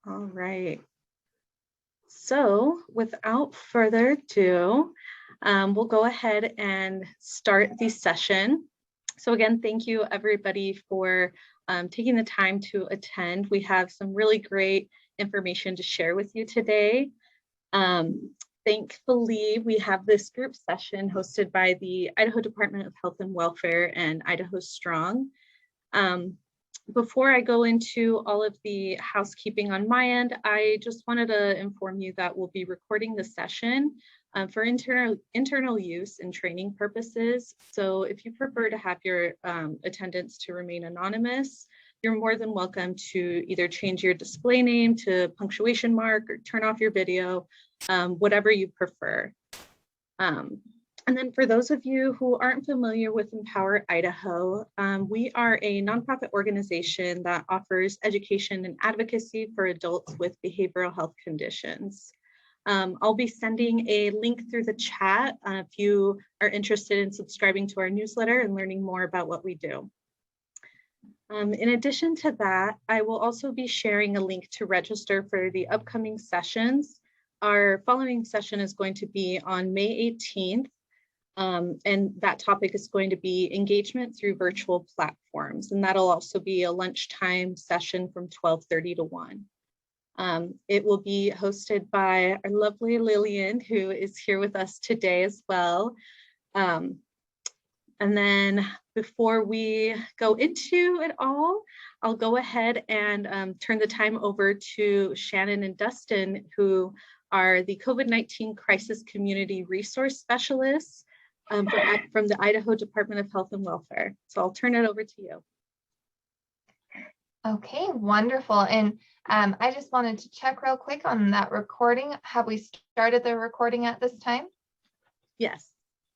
All right. So without further ado, we'll go ahead and start the session. So again, thank you everybody for taking the time to attend. We have some really great information to share with you today. Thankfully, we have this group session hosted by the Idaho Department of Health and Welfare and Idaho Strong. Before I go into all of the housekeeping on my end, I just wanted to inform you that we'll be recording the session for internal use and training purposes. So if you prefer to have your attendance to remain anonymous, you're more than welcome to either change your display name to punctuation mark or turn off your video, whatever you prefer. And then for those of you who aren't familiar with Empower Idaho, we are a nonprofit organization that offers education and advocacy for adults with behavioral health conditions. I'll be sending a link through the chat if you are interested in subscribing to our newsletter and learning more about what we do. In addition to that, I will also be sharing a link to register for the upcoming sessions. Our following session is going to be on May 18th. And that topic is going to be engagement through virtual platforms. And that'll also be a lunchtime session from 12:30 to 1. It will be hosted by our lovely Lillian, who is here with us today as well. And then before we go into it all, I'll go ahead and turn the time over to Shannon and Dustin, who are the COVID-19 Crisis Community Resource Specialists from the Idaho Department of Health and Welfare. So I'll turn it over to you. Okay, wonderful. And I just wanted to check real quick on that recording. Have we started the recording at this time? Yes.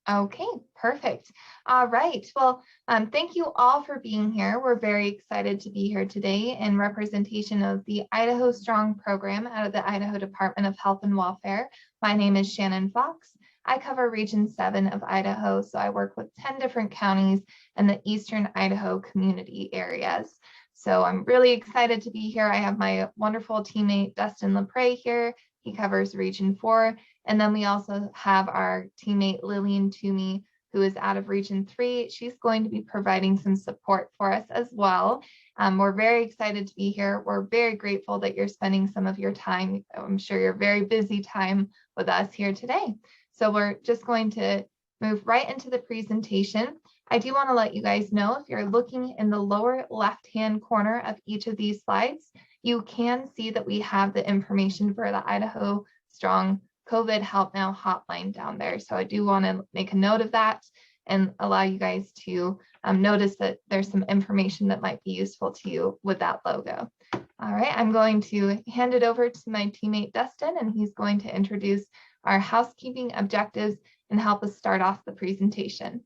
Okay, perfect. All right. Well, thank you all for being here. We're very excited to be here today in representation of the Idaho Strong program out of the Idaho Department of Health and Welfare. My name is Shannon Fox. I cover Region 7 of Idaho, so I work with 10 different counties in the Eastern Idaho community areas. So I'm really excited to be here. I have my wonderful teammate, Dustin LaPrey here. He covers Region 4. And then we also have our teammate, Lillian Toomey, who is out of Region 3. She's going to be providing some support for us as well. We're very excited to be here. We're very grateful that you're spending some of your time. I'm sure you're very busy time with us here today. So we're just going to move right into the presentation. I do want to let you guys know, if you're looking in the lower left-hand corner of each of these slides, you can see that we have the information for the Idaho Strong COVID Help Now hotline down there. So I do want to make a note of that and allow you guys to notice that there's some information that might be useful to you with that logo. All right, I'm going to hand it over to my teammate Dustin, and he's going to introduce our housekeeping objectives and help us start off the presentation.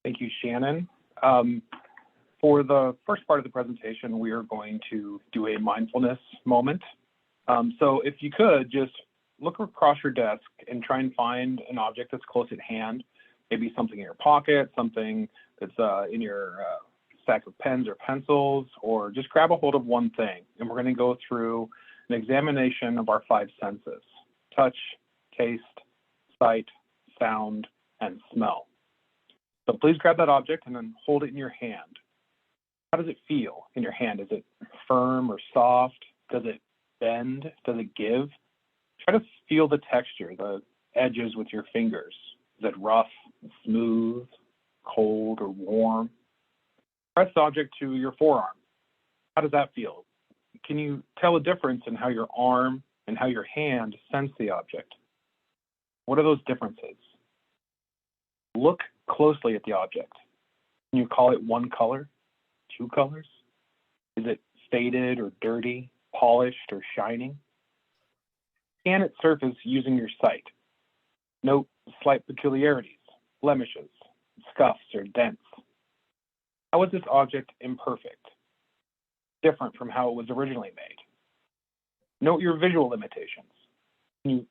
Thank you, Shannon. For the first part of the presentation, we are going to do a mindfulness moment. So if you could just look across your desk and try and find an object that's close at hand, maybe something in your pocket, something that's in your stack of pens or pencils, or just grab a hold of one thing. And we're going to go through an examination of our 5 senses: touch, taste, sight, sound, and smell. So please grab that object and then hold it in your hand. How does it feel in your hand? Is it firm or soft? Does it bend? Does it give? Try to feel the texture, the edges with your fingers. Is it rough, smooth, cold, or warm? Press the object to your forearm. How does that feel? Can you tell a difference in how your arm and how your hand sense the object? What are those differences? Look closely at the object. Can you call it one color, 2 colors? Is it faded or dirty, polished or shining? Scan its surface using your sight. Note slight peculiarities, blemishes, scuffs, or dents. How is this object imperfect, different from how it was originally made? Note your visual limitations. Can you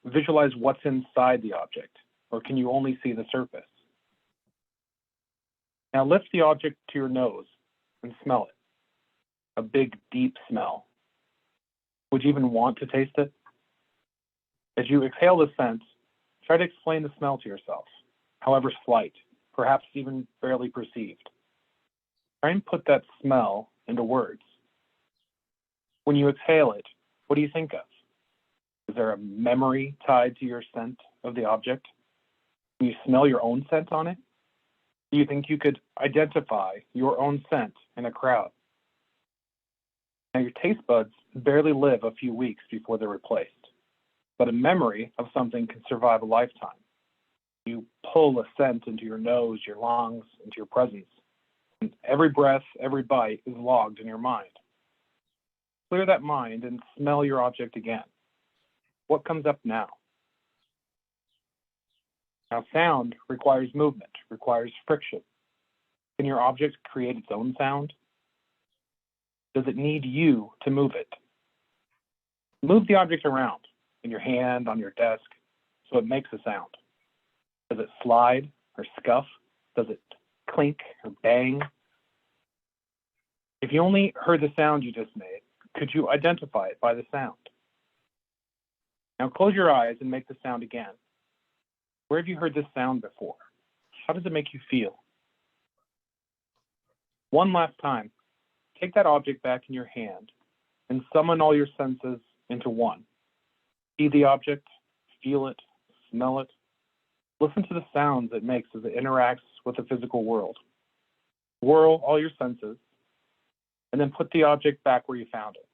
visualize what's inside the object, or can you only see the surface? Now lift the object to your nose and smell it. A big, deep smell. Would you even want to taste it? As you exhale the scent, try to explain the smell to yourself, however slight, perhaps even barely perceived. Try and put that smell into words. When you exhale it, what do you think of? Is there a memory tied to your scent of the object? Can you smell your own scent on it? Do you think you could identify your own scent in a crowd? Now, your taste buds barely live a few weeks before they're replaced, but a memory of something can survive a lifetime. You pull a scent into your nose, your lungs, into your presence, and every breath, every bite is logged in your mind. Clear that mind and smell your object again. What comes up now? Now, sound requires movement, requires friction. Can your object create its own sound? Does it need you to move it? Move the object around in your hand, on your desk, so it makes a sound. Does it slide or scuff? Does it clink or bang? If you only heard the sound you just made, could you identify it by the sound? Now close your eyes and make the sound again. Where have you heard this sound before? How does it make you feel? One last time, take that object back in your hand and summon all your senses into one. See the object, feel it, smell it. Listen to the sounds it makes as it interacts with the physical world. Whirl all your senses, and then put the object back where you found it.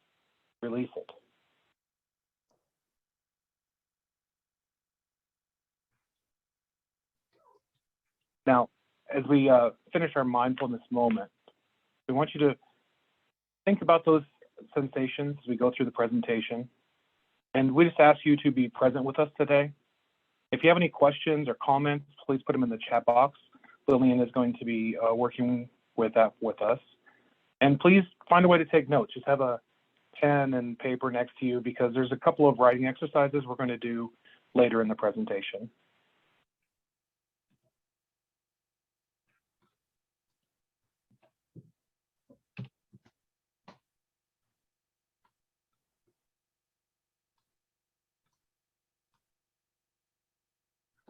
Release it. Now, as we finish our mindfulness moment, we want you to think about those sensations as we go through the presentation. And we just ask you to be present with us today. If you have any questions or comments, please put them in the chat box. Lillian is going to be working with that with us. And please find a way to take notes. Just have a pen and paper next to you because there's a couple of writing exercises we're going to do later in the presentation.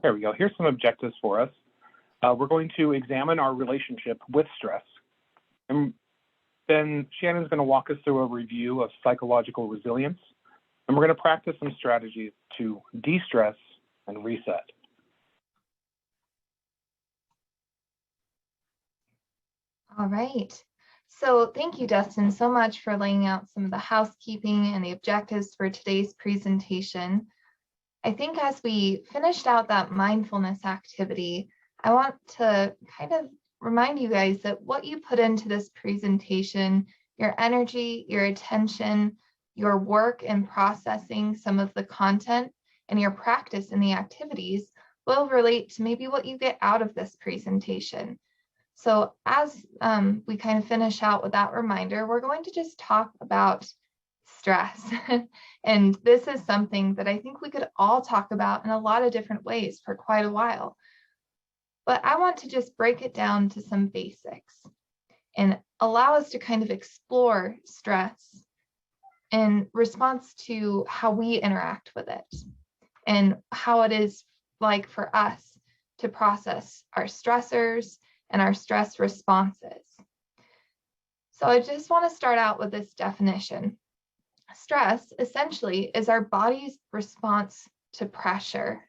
There we go. Here's some objectives for us. We're going to examine our relationship with stress. And then Shannon's going to walk us through a review of psychological resilience. And we're going to practice some strategies to de-stress and reset. All right. So thank you, Dustin, so much for laying out some of the housekeeping and the objectives for today's presentation. I think as we finished out that mindfulness activity, I want to kind of remind you guys that what you put into this presentation, your energy, your attention, your work in processing some of the content, and your practice in the activities will relate to maybe what you get out of this presentation. So as we kind of finish out with that reminder, we're going to just talk about stress. And this is something that I think we could all talk about in a lot of different ways for quite a while. But I want to just break it down to some basics and allow us to kind of explore stress in response to how we interact with it and how it is like for us to process our stressors and our stress responses. So I just want to start out with this definition. Stress essentially is our body's response to pressure.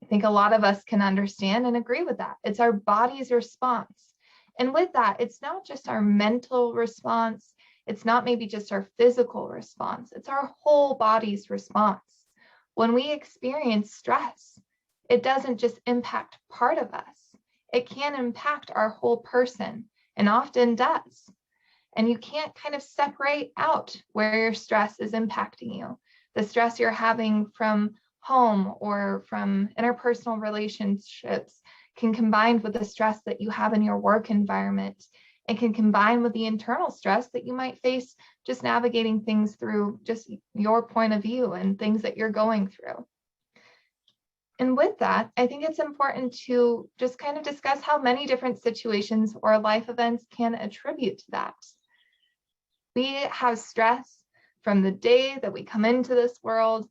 I think a lot of us can understand and agree with that. It's our body's response. And with that, it's not just our mental response. It's not maybe just our physical response. It's our whole body's response. When we experience stress, it doesn't just impact part of us. It can impact our whole person and often does. And you can't kind of separate out where your stress is impacting you. The stress you're having from home or from interpersonal relationships can combine with the stress that you have in your work environment. It can combine with the internal stress that you might face just navigating things through just your point of view and things that you're going through. And with that, I think it's important to just kind of discuss how many different situations or life events can attribute to that. We have stress from the day that we come into this world,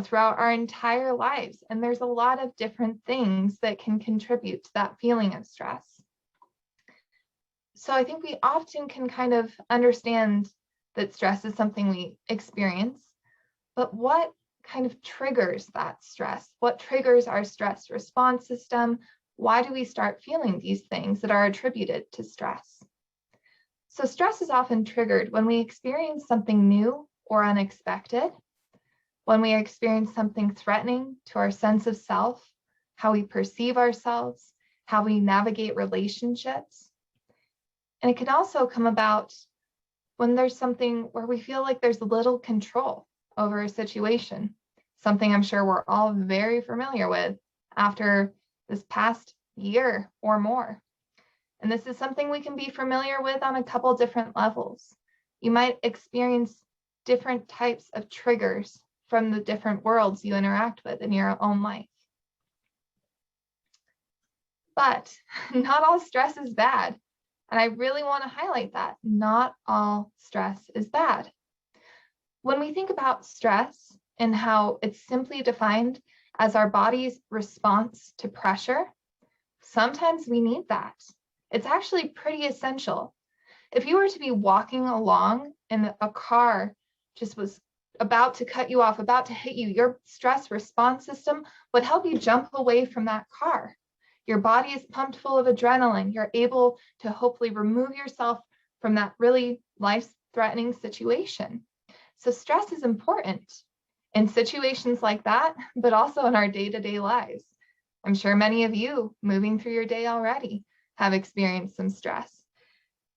throughout our entire lives. And there's a lot of different things that can contribute to that feeling of stress. So I think we often can kind of understand that stress is something we experience, but what kind of triggers that stress? What triggers our stress response system? Why do we start feeling these things that are attributed to stress? So stress is often triggered when we experience something new or unexpected, when we experience something threatening to our sense of self, how we perceive ourselves, how we navigate relationships. And it can also come about when there's something where we feel like there's little control over a situation, something I'm sure we're all very familiar with after this past year or more. And this is something we can be familiar with on a couple different levels. You might experience different types of triggers from the different worlds you interact with in your own life. But not all stress is bad. And I really want to highlight that. Not all stress is bad. When we think about stress and how it's simply defined as our body's response to pressure, sometimes we need that. It's actually pretty essential. If you were to be walking along and a car just was about to cut you off, about to hit you, your stress response system would help you jump away from that car. Your body is pumped full of adrenaline. You're able to hopefully remove yourself from that really life-threatening situation. So stress is important in situations like that, but also in our day-to-day lives. I'm sure many of you moving through your day already have experienced some stress.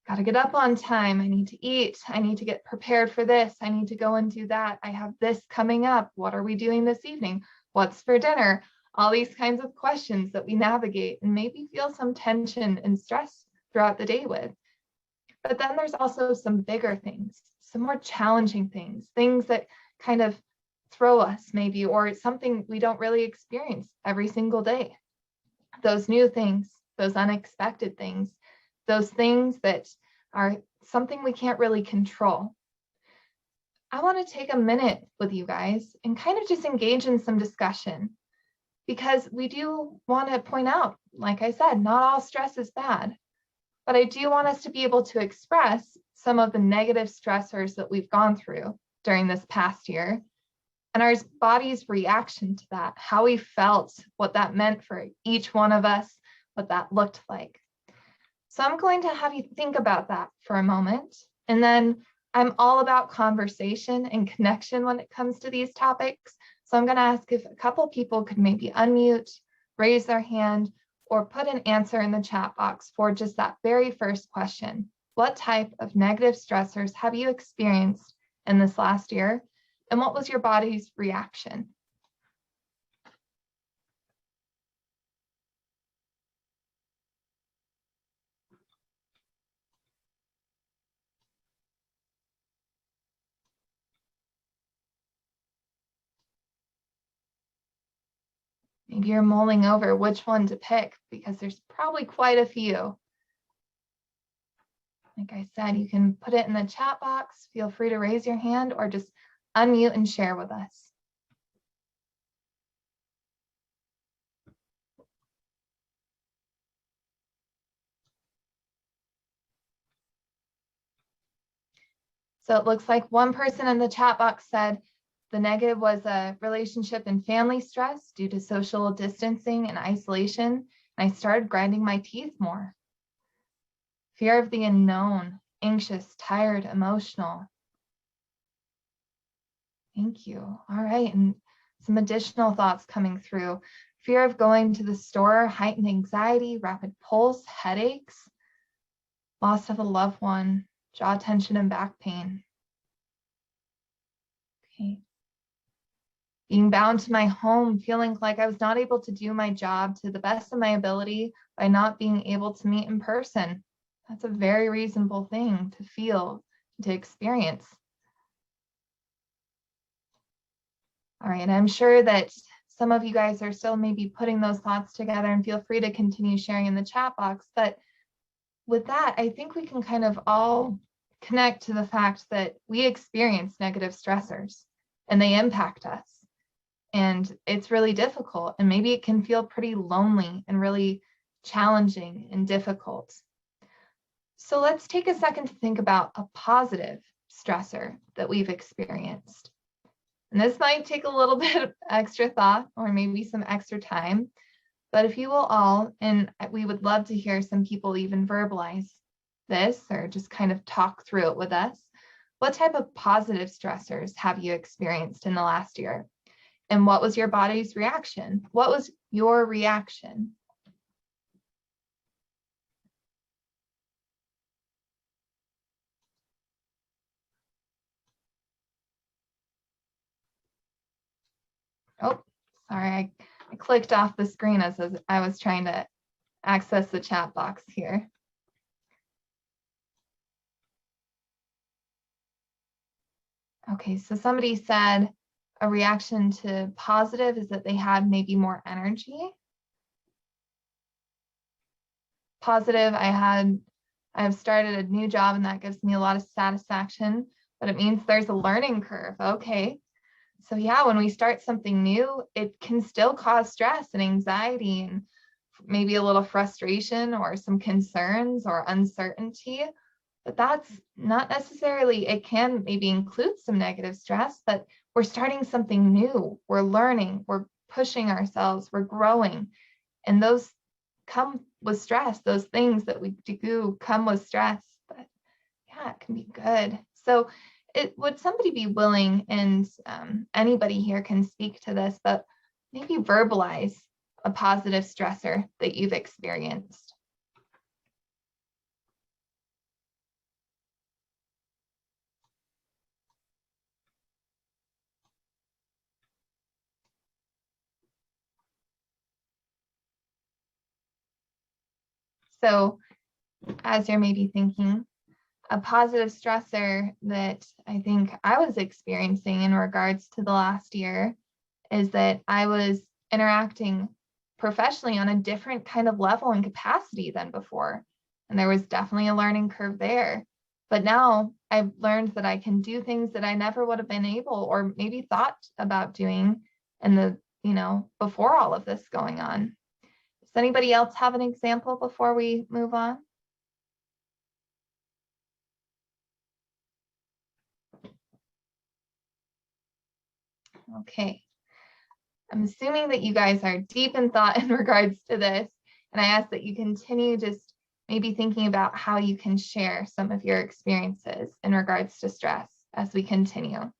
Got to get up on time. I need to eat. I need to get prepared for this. I need to go and do that. I have this coming up. What are we doing this evening? What's for dinner? All these kinds of questions that we navigate and maybe feel some tension and stress throughout the day with. But then there's also some bigger things, some more challenging things, things that kind of throw us maybe, or it's something we don't really experience every single day. Those new things, those unexpected things, those things that are something we can't really control. I want to take a minute with you guys and kind of just engage in some discussion, because we do want to point out, like I said, not all stress is bad, but I do want us to be able to express some of the negative stressors that we've gone through during this past year and our body's reaction to that, how we felt, what that meant for each one of us, what that looked like. So I'm going to have you think about that for a moment. And then I'm all about conversation and connection when it comes to these topics. So I'm going to ask if a couple people could maybe unmute, raise their hand, or put an answer in the chat box for just that very first question. What type of negative stressors have you experienced in this last year? And what was your body's reaction? Maybe you're mulling over which one to pick because there's probably quite a few. Like I said, you can put it in the chat box. Feel free to raise your hand or just unmute and share with us. So it looks like one person in the chat box said the negative was a relationship and family stress due to social distancing and isolation. And I started grinding my teeth more. Fear of the unknown, anxious, tired, emotional. Thank you. All right, and some additional thoughts coming through. Fear of going to the store, heightened anxiety, rapid pulse, headaches, loss of a loved one, jaw tension and back pain. Okay. Being bound to my home, feeling like I was not able to do my job to the best of my ability by not being able to meet in person. That's a very reasonable thing to feel, to experience. All right, and I'm sure that some of you guys are still maybe putting those thoughts together, and feel free to continue sharing in the chat box. But with that, I think we can kind of all connect to the fact that we experience negative stressors and they impact us. And it's really difficult, and maybe it can feel pretty lonely and really challenging and difficult. So let's take a second to think about a positive stressor that we've experienced. And this might take a little bit of extra thought or maybe some extra time, but if you will all, and we would love to hear some people even verbalize this or just kind of talk through it with us. What type of positive stressors have you experienced in the last year? And what was your body's reaction? What was your reaction? Oh, sorry, I clicked off the screen as I was trying to access the chat box here. Okay, so somebody said a reaction to positive is that they had maybe more energy. Positive, I have started a new job and that gives me a lot of satisfaction, but it means there's a learning curve. Okay. So yeah, when we start something new, it can still cause stress and anxiety and maybe a little frustration or some concerns or uncertainty, but that's not necessarily, it can maybe include some negative stress, but we're starting something new, we're learning, we're pushing ourselves, we're growing, and those come with stress. Those things that we do come with stress, but yeah, it can be good. So would somebody be willing, and anybody here can speak to this, but maybe verbalize a positive stressor that you've experienced? So as you're maybe thinking, a positive stressor that I think I was experiencing in regards to the last year is that I was interacting professionally on a different kind of level and capacity than before. And there was definitely a learning curve there. But now I've learned that I can do things that I never would have been able or maybe thought about doing in the, before all of this going on. Does anybody else have an example before we move on? Okay. I'm assuming that you guys are deep in thought in regards to this, and I ask that you continue just maybe thinking about how you can share some of your experiences in regards to stress as we continue.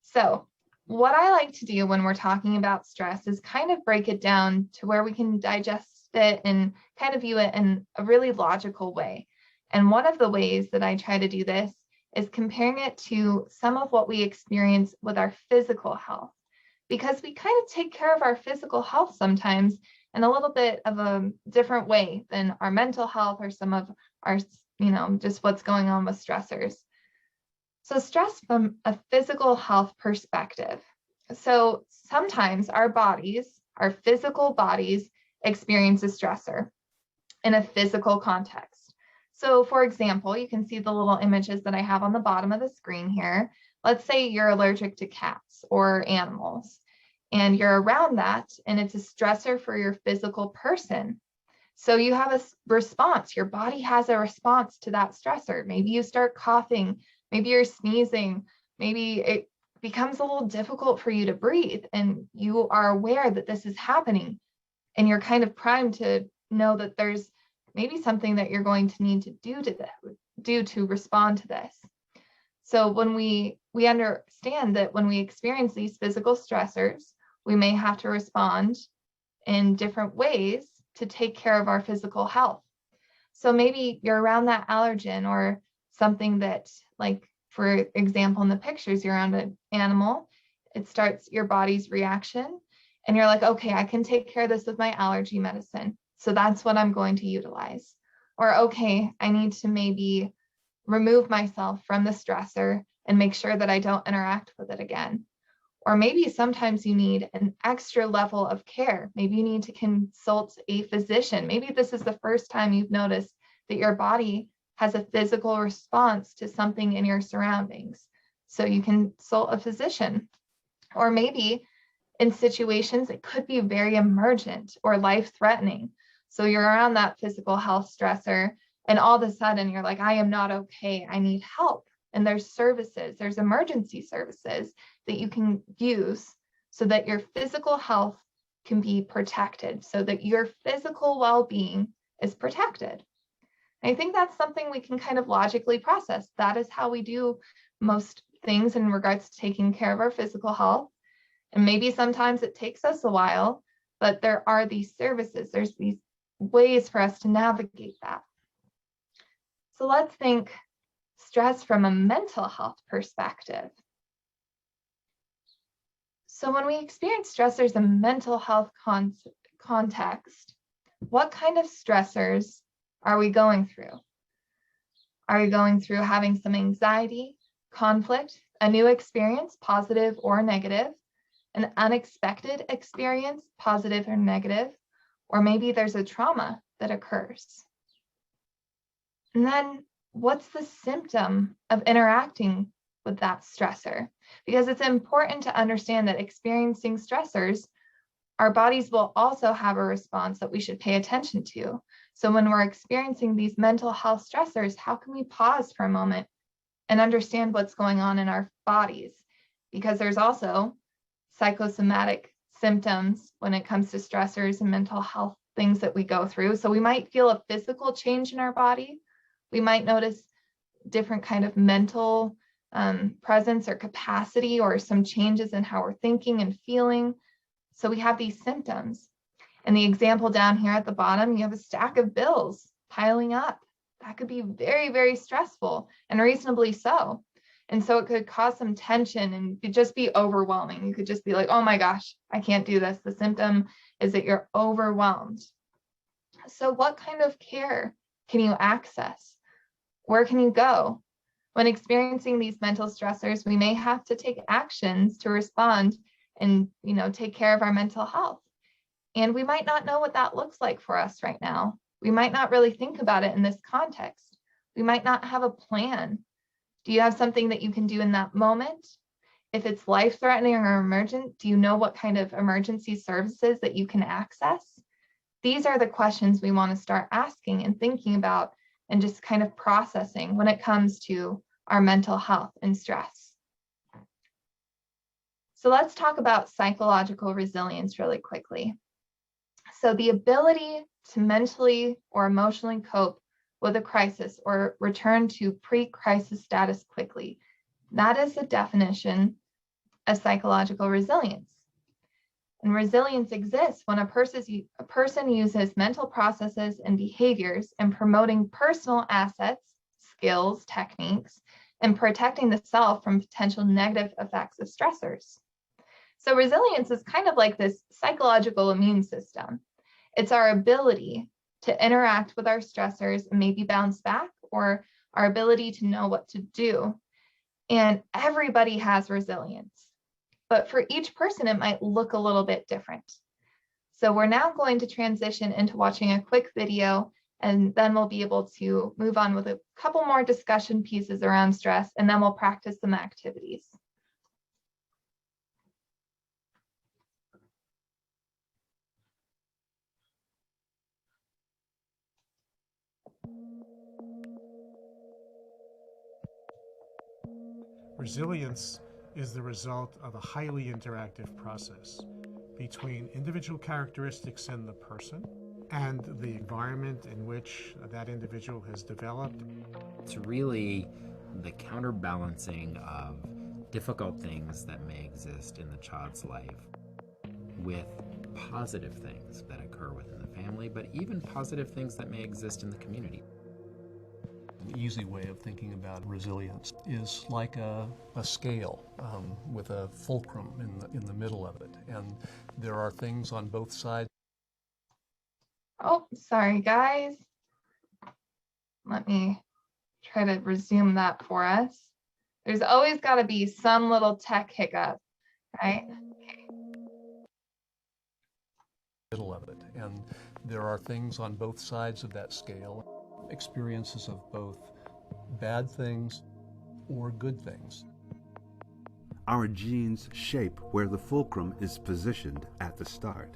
So what I like to do when we're talking about stress is kind of break it down to where we can digest it and kind of view it in a really logical way. And one of the ways that I try to do this is comparing it to some of what we experience with our physical health, because we kind of take care of our physical health sometimes in a little bit of a different way than our mental health or some of our, just what's going on with stressors. So stress from a physical health perspective. So sometimes our bodies, our physical bodies, experience a stressor in a physical context. So for example, you can see the little images that I have on the bottom of the screen here. Let's say you're allergic to cats or animals, and you're around that, and it's a stressor for your physical person. So you have a response. Your body has a response to that stressor. Maybe you start coughing, maybe you're sneezing, maybe it becomes a little difficult for you to breathe, and you are aware that this is happening, and you're kind of primed to know that there's maybe something that you're going to need to do to respond to this. So when we understand that when we experience these physical stressors, we may have to respond in different ways to take care of our physical health. So maybe you're around that allergen or something that, like, for example, in the pictures, you're around an animal, it starts your body's reaction, and you're like, okay, I can take care of this with my allergy medicine. So that's what I'm going to utilize. Or, okay, I need to maybe remove myself from the stressor and make sure that I don't interact with it again. Or maybe sometimes you need an extra level of care. Maybe you need to consult a physician. Maybe this is the first time you've noticed that your body has a physical response to something in your surroundings. So you consult a physician. Or maybe in situations, it could be very emergent or life-threatening. So you're around that physical health stressor, and all of a sudden you're like, I am not okay, I need help. And there's services, there's emergency services that you can use so that your physical health can be protected, so that your physical well-being is protected. And I think that's something we can kind of logically process. That is how we do most things in regards to taking care of our physical health. And maybe sometimes it takes us a while, but there are these services, there's these ways for us to navigate that. So let's think stress from a mental health perspective. So when we experience stressors in mental health context, what kind of stressors are we going through? Are we going through having some anxiety, conflict, a new experience, positive or negative, an unexpected experience, positive or negative, or maybe there's a trauma that occurs? And then what's the symptom of interacting with that stressor? Because it's important to understand that experiencing stressors, our bodies will also have a response that we should pay attention to. So when we're experiencing these mental health stressors, how can we pause for a moment and understand what's going on in our bodies? Because there's also psychosomatic symptoms when it comes to stressors and mental health things that we go through. So we might feel a physical change in our body. We might notice different kind of mental presence or capacity, or some changes in how we're thinking and feeling. So we have these symptoms. And the example down here at the bottom, you have a stack of bills piling up. That could be very, very stressful, and reasonably so. And so it could cause some tension and could just be overwhelming. You could just be like, oh my gosh, I can't do this. The symptom is that you're overwhelmed. So what kind of care can you access? Where can you go? When experiencing these mental stressors, we may have to take actions to respond and, take care of our mental health. And we might not know what that looks like for us right now. We might not really think about it in this context. We might not have a plan. Do you have something that you can do in that moment? If it's life-threatening or emergent, do you know what kind of emergency services that you can access? These are the questions we want to start asking and thinking about and just kind of processing when it comes to our mental health and stress. So let's talk about psychological resilience really quickly. So the ability to mentally or emotionally cope with a crisis or return to pre-crisis status quickly. That is the definition of psychological resilience. And resilience exists when a person uses mental processes and behaviors in promoting personal assets, skills, techniques, and protecting the self from potential negative effects of stressors. So resilience is kind of like this psychological immune system. It's our ability to interact with our stressors and maybe bounce back, or our ability to know what to do. And everybody has resilience, but for each person, it might look a little bit different. So we're now going to transition into watching a quick video, and then we'll be able to move on with a couple more discussion pieces around stress, and then we'll practice some activities. Resilience is the result of a highly interactive process between individual characteristics in the person and the environment in which that individual has developed. It's really the counterbalancing of difficult things that may exist in the child's life with positive things that occur within the family, but even positive things that may exist in the community. An easy way of thinking about resilience is like a scale with a fulcrum in the middle of it, and there are things on both sides. Oh, sorry guys. Let me try to resume that for us. There's always got to be some little tech hiccup right? Middle of it. And there are things on both sides of that scale, experiences of both bad things or good things. Our genes shape where the fulcrum is positioned at the start.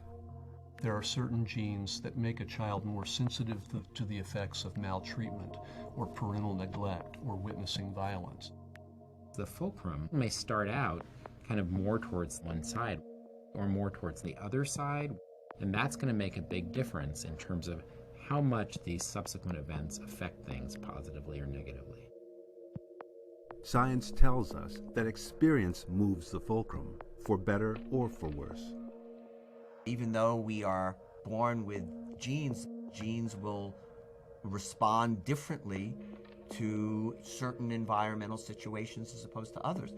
There are certain genes that make a child more sensitive to the effects of maltreatment or parental neglect or witnessing violence. The fulcrum may start out kind of more towards one side or more towards the other side, and that's going to make a big difference in terms of how much these subsequent events affect things positively or negatively. Science tells us that experience moves the fulcrum, for better or for worse. Even though we are born with genes, genes will respond differently to certain environmental situations as opposed to others.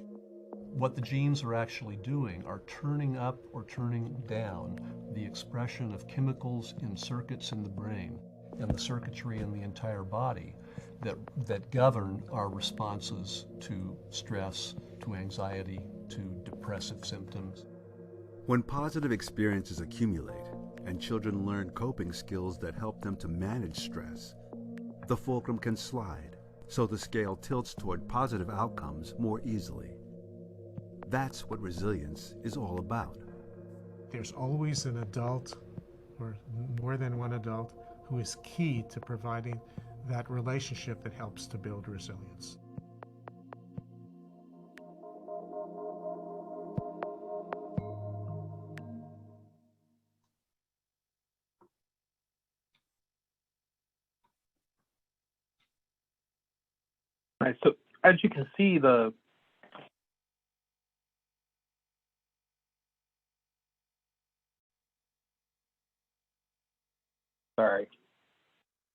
What the genes are actually doing are turning up or turning down the expression of chemicals in circuits in the brain and the circuitry in the entire body that govern our responses to stress, to anxiety, to depressive symptoms. When positive experiences accumulate and children learn coping skills that help them to manage stress, the fulcrum can slide, so the scale tilts toward positive outcomes more easily. That's what resilience is all about. There's always an adult, or more than one adult, who is key to providing that relationship that helps to build resilience. Right, so as you can see,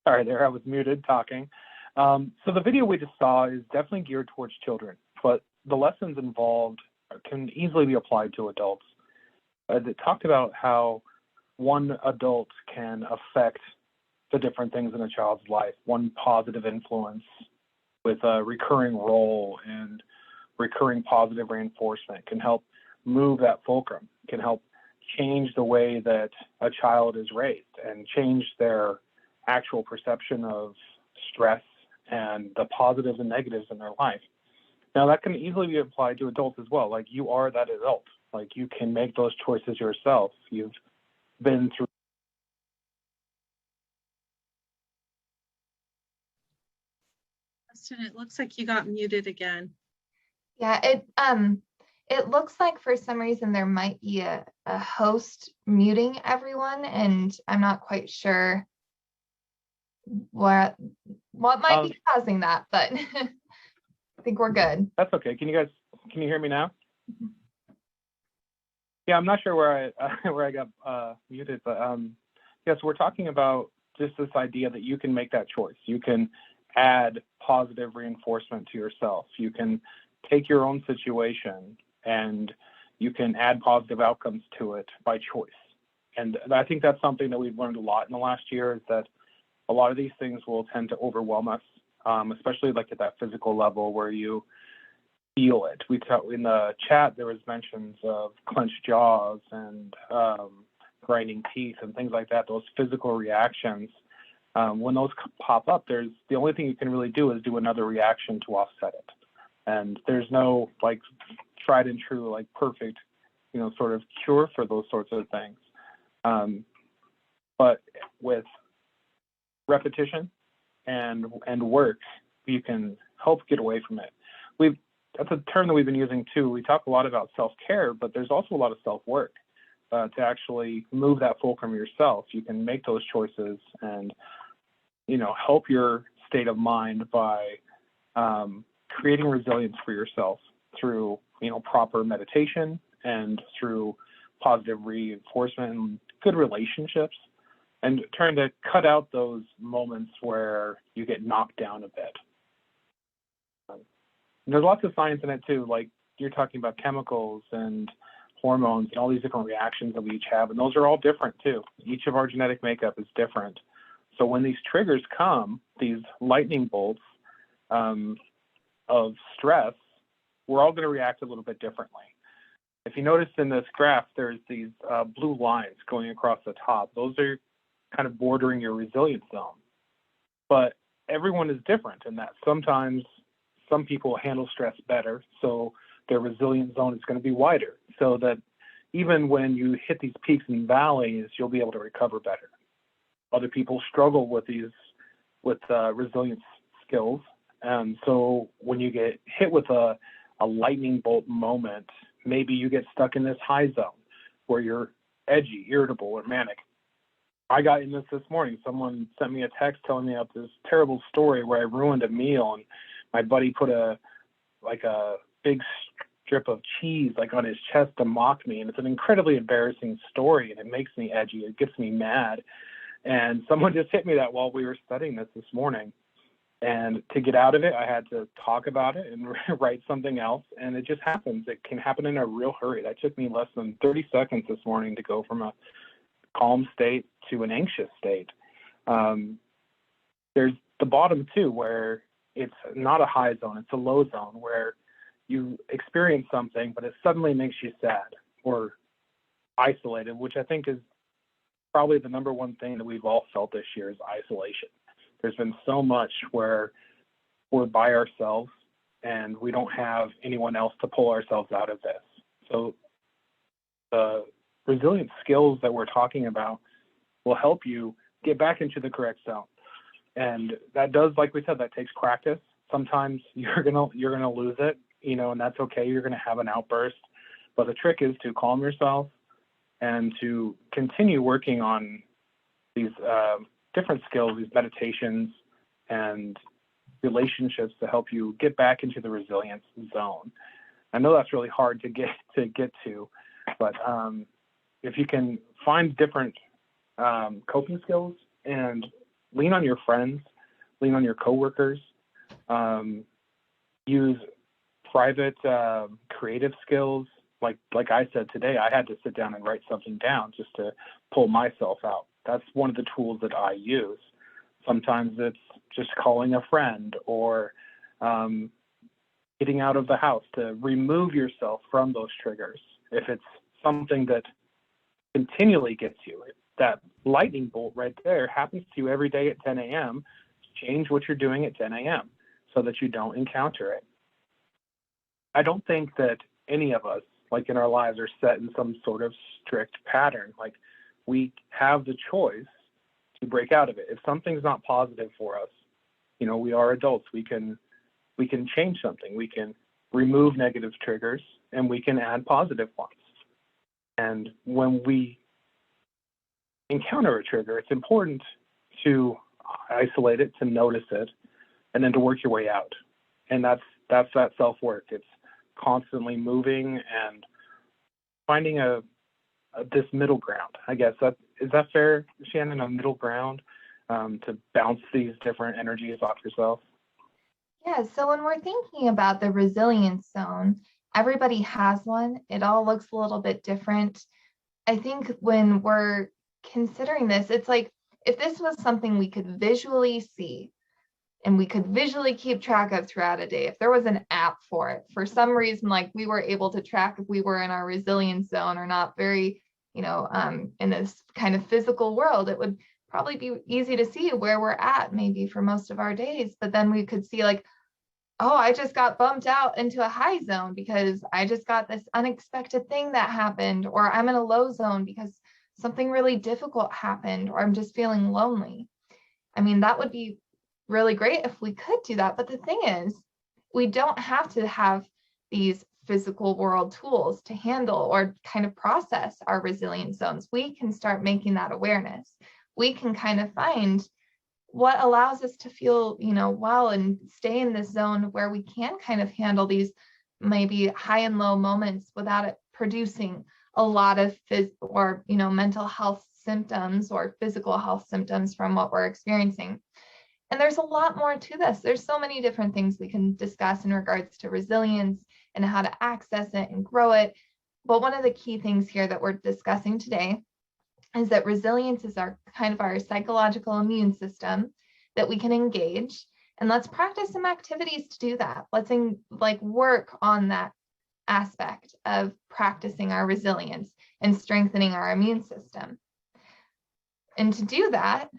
sorry there, I was muted talking. So the video we just saw is definitely geared towards children, but the lessons involved can easily be applied to adults. It talked about how one adult can affect the different things in a child's life. One positive influence with a recurring role and recurring positive reinforcement can help move that fulcrum, can help change the way that a child is raised and change their actual perception of stress and the positives and negatives in their life. Now that can easily be applied to adults as well. Like, you are that adult. Like, you can make those choices yourself. You've been through. Justin, it looks like you got muted again. Yeah, it looks like for some reason there might be a host muting everyone, and I'm not quite sure what might be causing that, but I think we're good. That's okay. Can you hear me now? Yeah, I'm not sure where I got muted, but yes, we're talking about just this idea that you can make that choice. You can add positive reinforcement to yourself. You can take your own situation and you can add positive outcomes to it by choice. And I think that's something that we've learned a lot in the last year, is that a lot of these things will tend to overwhelm us, especially like at that physical level where you feel it. In the chat, there was mentions of clenched jaws and grinding teeth and things like that, those physical reactions. When those pop up, the only thing you can really do is do another reaction to offset it. And there's no like tried and true, like perfect, sort of cure for those sorts of things. But with repetition and work, you can help get away from it. That's a term that we've been using too. We talk a lot about self-care, but there's also a lot of self-work to actually move that fulcrum yourself. You can make those choices and help your state of mind by creating resilience for yourself through proper meditation and through positive reinforcement and good relationships, and trying to cut out those moments where you get knocked down a bit. There's lots of science in it too, like you're talking about chemicals and hormones and all these different reactions that we each have, and those are all different too. Each of our genetic makeup is different. So when these triggers come, these lightning bolts of stress, we're all going to react a little bit differently. If you notice in this graph, there's these blue lines going across the top. Those are kind of bordering your resilience zone. But everyone is different in that sometimes some people handle stress better, so their resilience zone is going to be wider, so that even when you hit these peaks and valleys, you'll be able to recover better. Other people struggle with resilience skills, and so when you get hit with a lightning bolt moment, maybe you get stuck in this high zone where you're edgy, irritable, or manic. I got in this morning. Someone sent me a text telling me about this terrible story where I ruined a meal, and my buddy put a big strip of cheese on his chest to mock me, and it's an incredibly embarrassing story, and it makes me edgy. It gets me mad, and someone just hit me that while we were studying this morning. And to get out of it, I had to talk about it and write something else, and it just happens. It can happen in a real hurry. That took me less than 30 seconds this morning to go from a calm state to an anxious state. There's the bottom too, where it's not a high zone, it's a low zone, where you experience something, but it suddenly makes you sad or isolated, which I think is probably the number one thing that we've all felt this year is isolation. There's been so much where we're by ourselves and we don't have anyone else to pull ourselves out of this. So the resilience skills that we're talking about will help you get back into the correct zone. And that does, like we said, that takes practice. Sometimes you're gonna lose it, and that's okay. You're gonna have an outburst. But the trick is to calm yourself and to continue working on these different skills, these meditations and relationships to help you get back into the resilience zone. I know that's really hard to get to, but if you can find different coping skills and lean on your friends, lean on your coworkers, use private creative skills. Like I said today, I had to sit down and write something down just to pull myself out. That's one of the tools that I use. Sometimes it's just calling a friend or getting out of the house to remove yourself from those triggers. If it's something that continually gets you, that lightning bolt right there happens to you every day at 10 a.m., change what you're doing at 10 a.m. so that you don't encounter it. I don't think that any of us, in our lives, are set in some sort of strict pattern. We have the choice to break out of it. If something's not positive for us, we are adults. We can change something. We can remove negative triggers and we can add positive ones. And when we encounter a trigger, it's important to isolate it, to notice it, and then to work your way out. And that's that self-work. It's constantly moving and finding this middle ground. I guess is that fair, Shannon? A middle ground to bounce these different energies off yourself. Yeah, so when we're thinking about the resilience zone, everybody has one. It all looks a little bit different. I think when we're considering this, it's like if this was something we could visually see and we could visually keep track of throughout a day, if there was an app for it, for some reason, we were able to track if we were in our resilience zone or not very, in this kind of physical world, it would probably be easy to see where we're at maybe for most of our days. But then we could see oh, I just got bumped out into a high zone because I just got this unexpected thing that happened, or I'm in a low zone because something really difficult happened, or I'm just feeling lonely. I mean, that would be really great if we could do that. But the thing is, we don't have to have these physical world tools to handle or kind of process our resilience zones. We can start making that awareness. We can kind of find what allows us to feel, well, and stay in this zone where we can kind of handle these maybe high and low moments without it producing a lot of mental health symptoms or physical health symptoms from what we're experiencing. And there's a lot more to this. There's so many different things we can discuss in regards to resilience and how to access it and grow it. But one of the key things here that we're discussing today is that resilience is our psychological immune system that we can engage. And let's practice some activities to do that. Let's work on that aspect of practicing our resilience and strengthening our immune system. And to do that,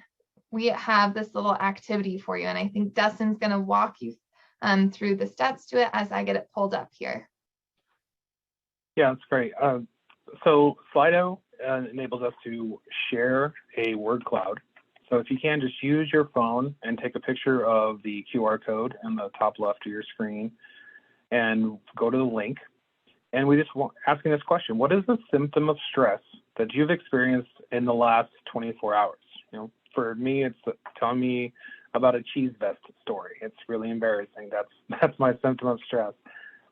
we have this little activity for you. And I think Dustin's going to walk you through the steps to it as I get it pulled up here. Yeah, that's great. So Slido enables us to share a word cloud. So if you can, just use your phone and take a picture of the QR code in the top left of your screen and go to the link. And we just want asking this question: what is the symptom of stress that you've experienced in the last 24 hours? You know, for me, it's telling me about a cheese vest story. It's really embarrassing. That's my symptom of stress.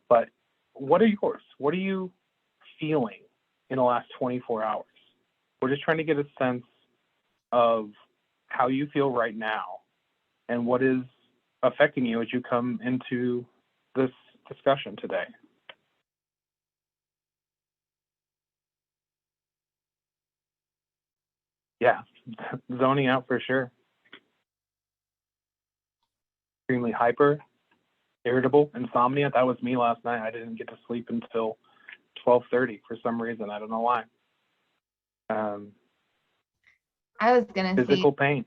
But what are yours? What are you feeling in the last 24 hours? We're just trying to get a sense of how you feel right now and what is affecting you as you come into this discussion today. Yeah, zoning out for sure. Extremely hyper, irritable, insomnia. That was me last night. I didn't get to sleep until 12:30 for some reason. I don't know why. I was going to say, Physical pain.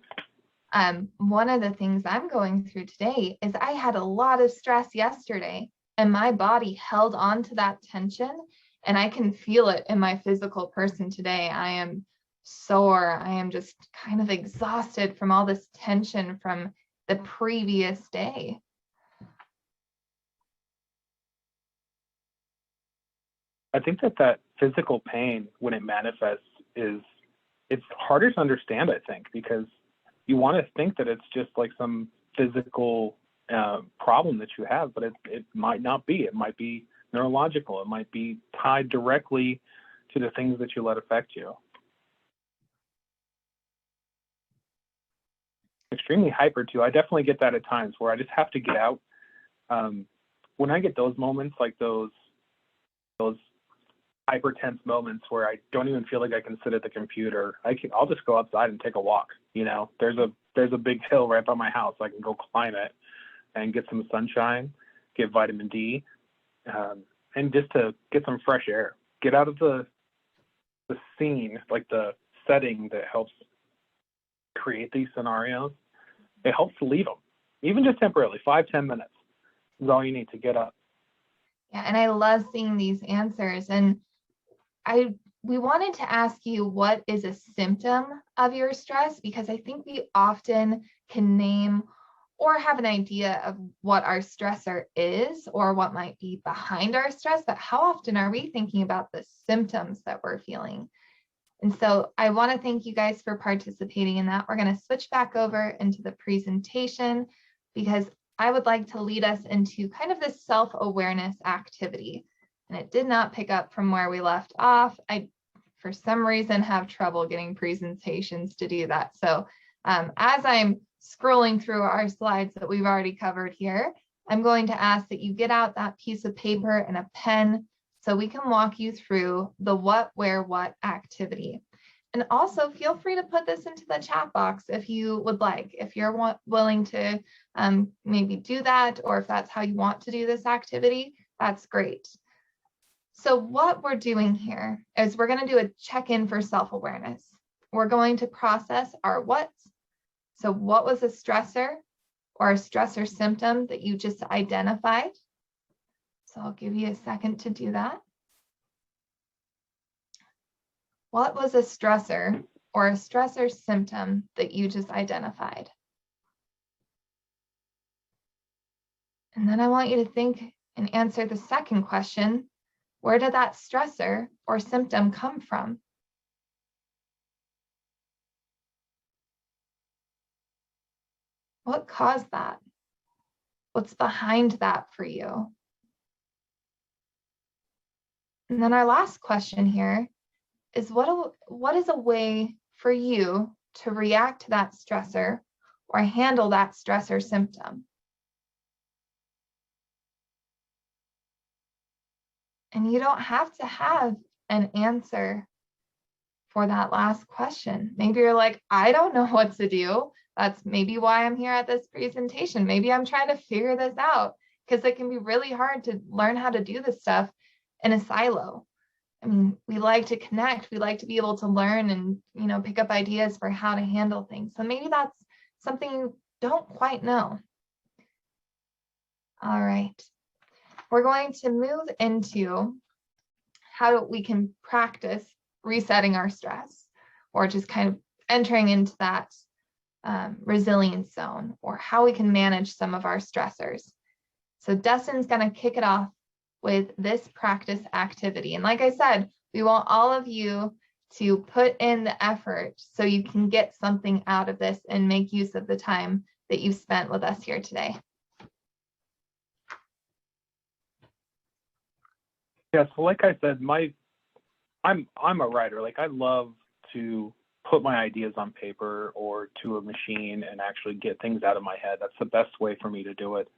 one of the things I'm going through today is I had a lot of stress yesterday and my body held on to that tension, and I can feel it in my physical person today. I am sore. I am just kind of exhausted from all this tension from the previous day. I think that physical pain, when it manifests, it's harder to understand, I think, because you want to think that it's just like some physical problem that you have, but it might not be. It might be neurological. It might be tied directly to the things that you let affect you. Extremely hyper too. I definitely get that at times where I just have to get out. When I get those moments, like those hyper tense moments where I don't even feel like I can sit at the computer, I'll just go outside and take a walk. You know, there's a big hill right by my house. I can go climb it and get some sunshine, get vitamin D, and just to get some fresh air, get out of the scene, like the setting that helps create these scenarios. It helps to leave them, even just temporarily. 5-10 minutes is all you need to get up. Yeah, and I love seeing these answers. And we wanted to ask you, what is a symptom of your stress? Because I think we often can name or have an idea of what our stressor is or what might be behind our stress, but how often are we thinking about the symptoms that we're feeling? And so I want to thank you guys for participating in that. We're going to switch back over into the presentation because I would like to lead us into kind of this self-awareness activity. And it did not pick up from where we left off. I, for some reason, have trouble getting presentations to do that. So as I'm scrolling through our slides that we've already covered here, I'm going to ask that you get out that piece of paper and a pen so we can walk you through the what, where, what activity. And also feel free to put this into the chat box if you would like, if you're willing to maybe do that, or if that's how you want to do this activity, that's great. So what we're doing here is we're going to do a check-in for self-awareness. We're going to process our what's. So what was a stressor or a stressor symptom that you just identified? So I'll give you a second to do that. What was a stressor or a stressor symptom that you just identified? And then I want you to think and answer the second question. Where did that stressor or symptom come from? What caused that? What's behind that for you? And then our last question here is what is a way for you to react to that stressor or handle that stressor symptom? And you don't have to have an answer for that last question. Maybe you're like, I don't know what to do. That's maybe why I'm here at this presentation. Maybe I'm trying to figure this out, because it can be really hard to learn how to do this stuff in a silo. I mean, we like to connect, we like to be able to learn and, pick up ideas for how to handle things. So maybe that's something you don't quite know. All right. We're going to move into how we can practice resetting our stress, or just kind of entering into that resilience zone, or how we can manage some of our stressors. So Dustin's going to kick it off with this practice activity. And like I said, we want all of you to put in the effort so you can get something out of this and make use of the time that you've spent with us here today. Yeah, so like I said, I'm a writer. Like, I love to put my ideas on paper or to a machine and actually get things out of my head. That's the best way for me to do it.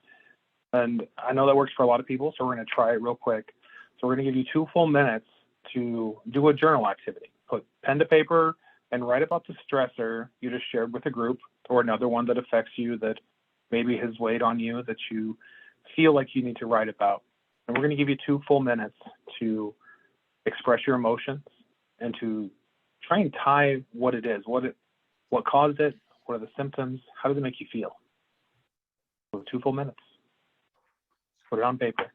And I know that works for a lot of people, so we're going to try it real quick. So we're going to give you 2 full minutes to do a journal activity. Put pen to paper and write about the stressor you just shared with a group, or another one that affects you that maybe has weighed on you that you feel like you need to write about. And we're going to give you 2 full minutes to express your emotions and to try and tie what it is, what caused it, what are the symptoms, how does it make you feel? So 2 full minutes. Put it on paper.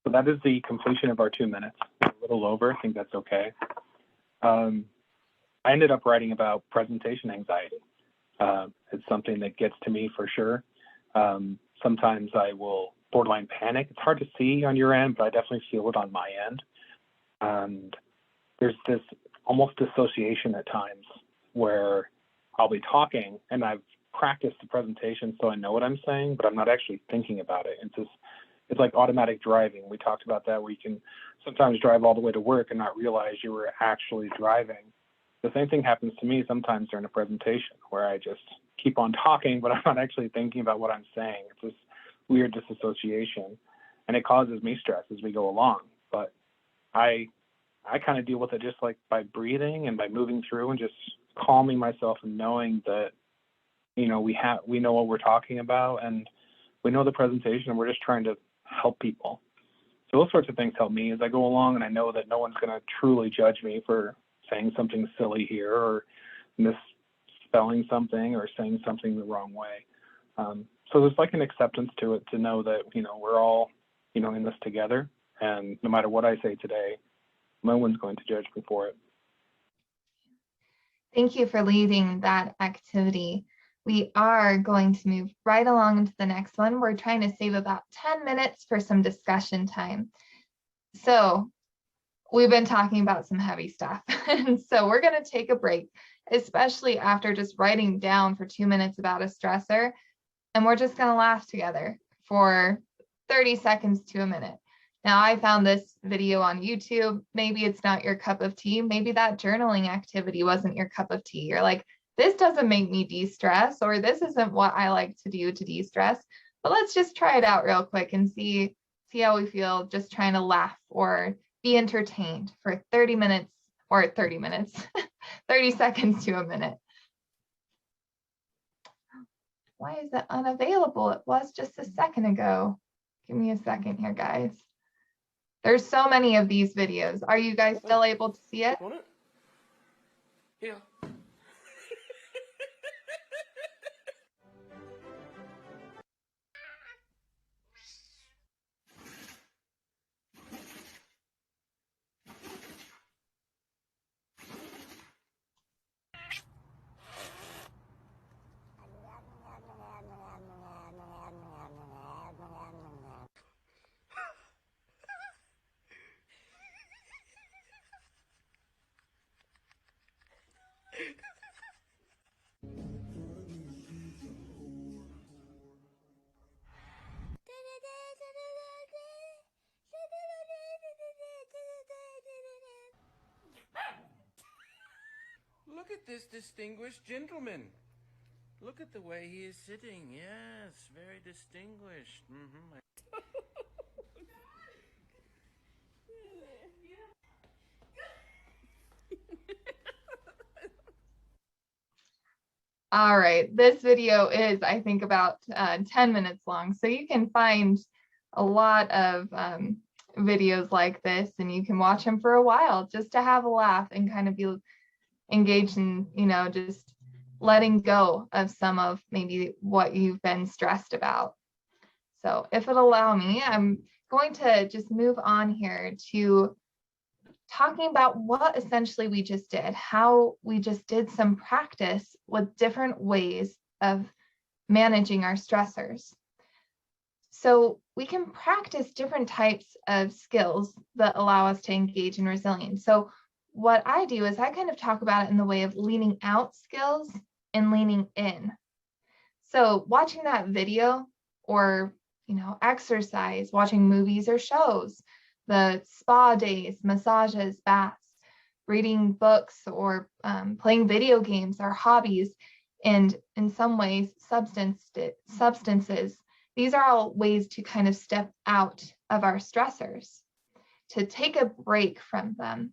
So that is the completion of our 2 minutes. A little over, I think that's okay. I ended up writing about presentation anxiety. It's something that gets to me for sure. Sometimes I will borderline panic. It's hard to see on your end, but I definitely feel it on my end. And there's this almost dissociation at times where I'll be talking and I've practiced the presentation so I know what I'm saying, but I'm not actually thinking about it. It's like automatic driving. We talked about that, where you can sometimes drive all the way to work and not realize you were actually driving. The same thing happens to me sometimes during a presentation, where I just keep on talking, but I'm not actually thinking about what I'm saying. It's this weird disassociation, and it causes me stress as we go along. But I kind of deal with it just like by breathing and by moving through and just calming myself and knowing that, we know what we're talking about and we know the presentation and we're just trying to help people. So those sorts of things help me as I go along, and I know that no one's going to truly judge me for saying something silly here or misspelling something or saying something the wrong way. So there's like an acceptance to it, to know that, we're all, in this together, and no matter what I say today, no one's going to judge me for it. Thank you for leading that activity. We are going to move right along into the next one. We're trying to save about 10 minutes for some discussion time. So we've been talking about some heavy stuff. And so we're going to take a break, especially after just writing down for 2 minutes about a stressor. And we're just going to laugh together for 30 seconds to a minute. Now, I found this video on YouTube. Maybe it's not your cup of tea. Maybe that journaling activity wasn't your cup of tea. You're like, this doesn't make me de-stress, or this isn't what I like to do to de-stress. But let's just try it out real quick and see how we feel just trying to laugh or be entertained for 30 minutes, 30 seconds to a minute. Why is it unavailable? It was just a second ago. Give me a second here, guys. There's so many of these videos. Are you guys still able to see it? Yeah. Look at this distinguished gentleman. Look at the way he is sitting. Yes, very distinguished. All right, this video is, I think, about 10 minutes long. So you can find a lot of videos like this, and you can watch them for a while just to have a laugh and kind of be engaged in, just letting go of some of maybe what you've been stressed about. So if it'll allow me, I'm going to just move on here to talking about what essentially we just did, how we just did some practice with different ways of managing our stressors. So we can practice different types of skills that allow us to engage in resilience. So what I do is I kind of talk about it in the way of leaning out skills and leaning in. So watching that video or, exercise, watching movies or shows, the spa days, massages, baths, reading books, or playing video games are hobbies, and in some ways, substances. These are all ways to kind of step out of our stressors, to take a break from them.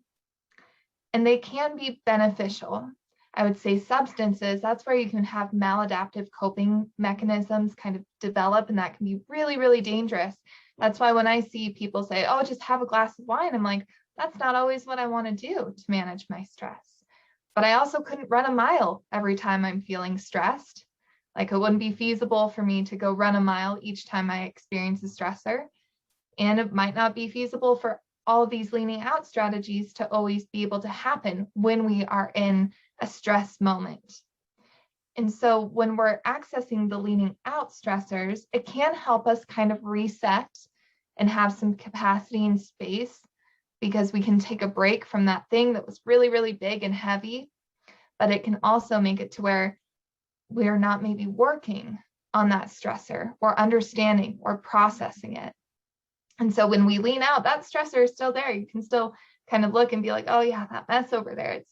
And they can be beneficial. I would say substances, that's where you can have maladaptive coping mechanisms kind of develop, and that can be really, really dangerous. That's why when I see people say, oh, just have a glass of wine, I'm like, that's not always what I want to do to manage my stress. But I also couldn't run a mile every time I'm feeling stressed. Like, it wouldn't be feasible for me to go run a mile each time I experience a stressor. And it might not be feasible for all of these leaning out strategies to always be able to happen when we are in a stress moment. And so when we're accessing the leaning out stressors, it can help us kind of reset and have some capacity and space, because we can take a break from that thing that was really, really big and heavy. But it can also make it to where we're not maybe working on that stressor or understanding or processing it. And so when we lean out, that stressor is still there. You can still kind of look and be like, oh yeah, that mess over there,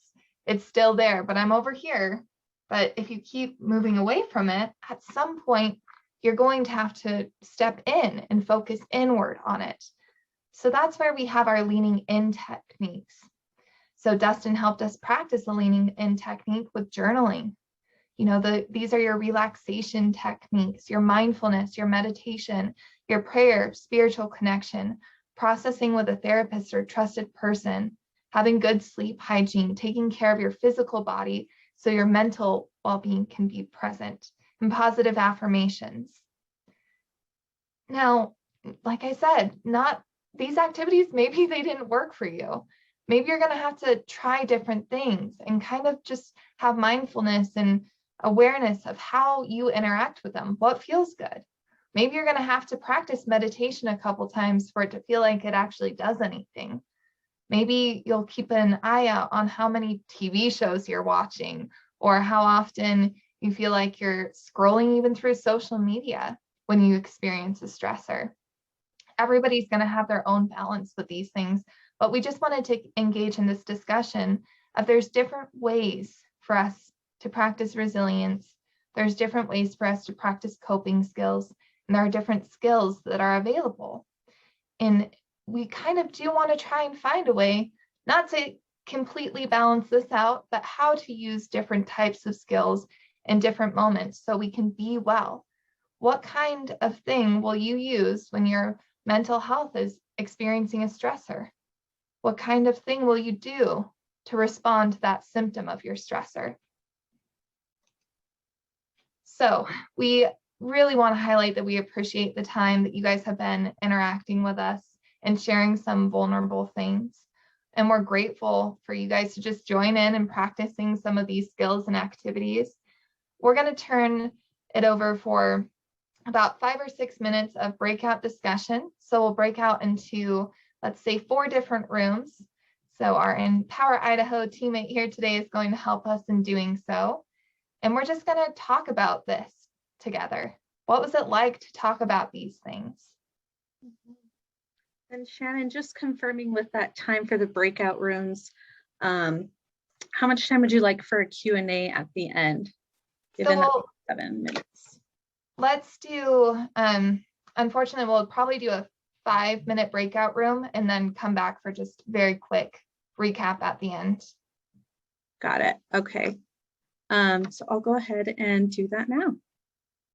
it's still there, but I'm over here. But if you keep moving away from it, at some point, you're going to have to step in and focus inward on it. So that's where we have our leaning in techniques. So Dustin helped us practice the leaning in technique with journaling. These are your relaxation techniques, your mindfulness, your meditation, your prayer, spiritual connection, processing with a therapist or trusted person, having good sleep hygiene, taking care of your physical body so your mental well-being can be present, and positive affirmations. Now, like I said, not these activities, maybe they didn't work for you. Maybe you're going to have to try different things and kind of just have mindfulness and awareness of how you interact with them, what feels good. Maybe you're going to have to practice meditation a couple times for it to feel like it actually does anything. Maybe you'll keep an eye out on how many TV shows you're watching or how often you feel like you're scrolling even through social media when you experience a stressor. Everybody's going to have their own balance with these things, but we just wanted to engage in this discussion of there's different ways for us to practice resilience. There's different ways for us to practice coping skills, and there are different skills that are available. And we kind of do want to try and find a way, not to completely balance this out, but how to use different types of skills in different moments so we can be well. What kind of thing will you use when your mental health is experiencing a stressor? What kind of thing will you do to respond to that symptom of your stressor? So we really want to highlight that we appreciate the time that you guys have been interacting with us and sharing some vulnerable things. And we're grateful for you guys to just join in and practicing some of these skills and activities. We're going to turn it over for about 5 or 6 minutes of breakout discussion. So we'll break out into, let's say, 4 different rooms. So our Empower Idaho teammate here today is going to help us in doing so. And we're just going to talk about this together. What was it like to talk about these things? And Shannon, just confirming with that time for the breakout rooms, how much time would you like for a Q&A at the end? Given So 7 minutes. Let's do, unfortunately, we'll probably do a 5-minute breakout room and then come back for just very quick recap at the end. Got it. Okay. So I'll go ahead and do that now.